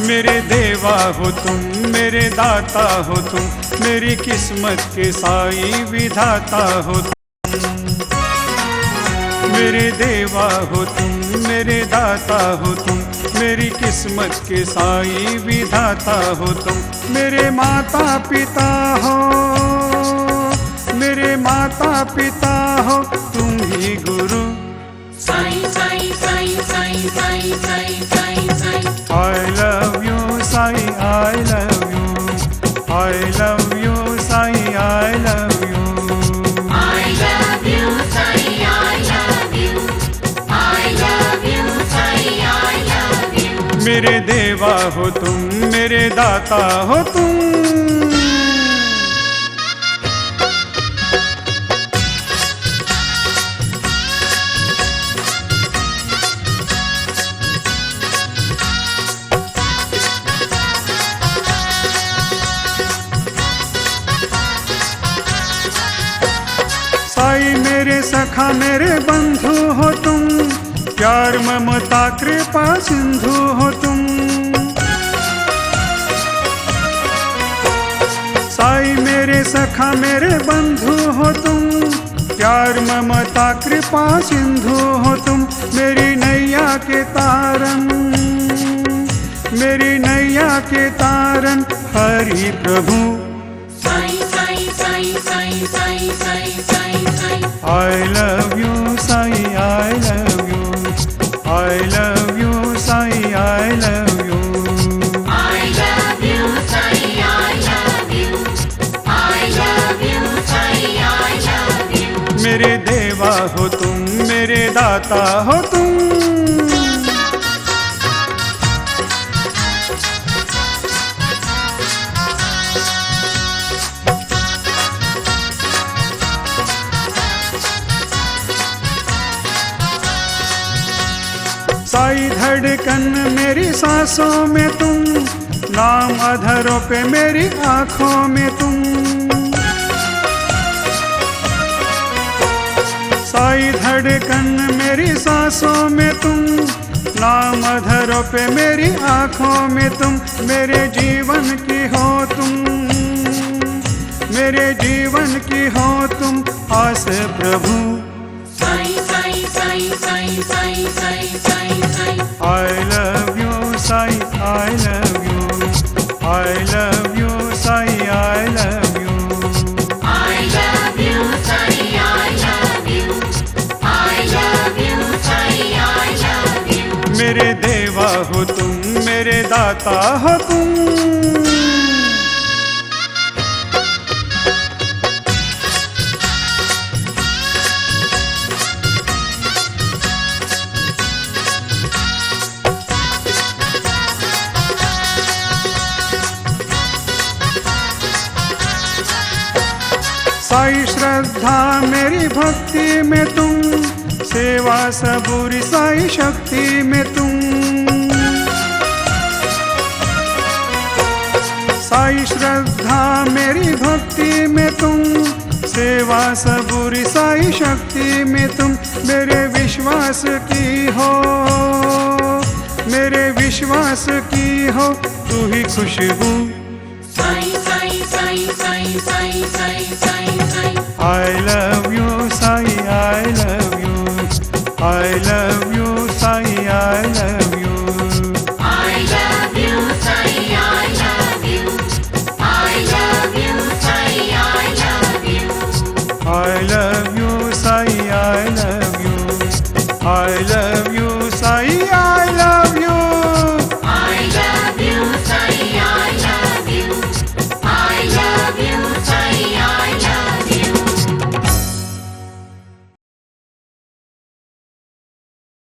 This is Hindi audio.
मेरे देवा हो तुम, मेरे दाता हो तुम, मेरी किस्मत के साई विधाता हो तुम। मेरे देवा हो तुम, मेरे दाता हो तुम, मेरी किस्मत के साई विधाता हो तुम। मेरे माता पिता हो, मेरे माता पिता हो, तुम ही गुरु। Sai Sai Sai Sai Sai Sai Sai Sai. I love you, Sai, I love you. I love you, Sai, I love you. I love you, Sai, I love you. I love you, Sai, I love you. मेरे देवा हो तुम, मेरे दाता हो तुम। साई मेरे सखा मेरे बंधु हो तुम, प्यार ममता कृपा सिंधु हो तुम। साई मेरे सखा मेरे बंधु हो तुम, प्यार ममता कृपा सिंधु हो तुम। मेरी नैया के तारन, मेरी नैया के तारन हरि प्रभु। Sai Sai Sai Sai Sai Sai Sai Sai. I love you, Sai, I love you. I love you, Sai, I love you. I love you, Sai, I love you. I love you, Sai, I love you. मेरे देवा हो तुम, मेरे दाता हो तुम। साई धड़कन मेरी सांसों में तुम, नाम अधरों पे मेरी आँखों में तुम। साई धड़कन मेरी सांसों में तुम, नाम अधरों पे मेरी आँखों में तुम। मेरे जीवन की हो तुम, मेरे जीवन की हो तुम आस प्रभु। Sai Sai Sai Sai Sai Sai Sai Sai. I love you, Sai, I love you. I love you, Sai, I love you. I love you, Sai, I love you. I love you, Sai, I love you. मेरे देवा हो तुम, मेरे दाता हो तुम। साई श्रद्धा मेरी भक्ति में तुम, सेवा सबूरी साई शक्ति में तुम। साई श्रद्धा मेरी भक्ति में तुम, सेवा सबूरी साई शक्ति में तुम। मेरे विश्वास की हो, मेरे विश्वास की हो तू ही खुशबू। साई साई साई साई साई साई साई साई। I love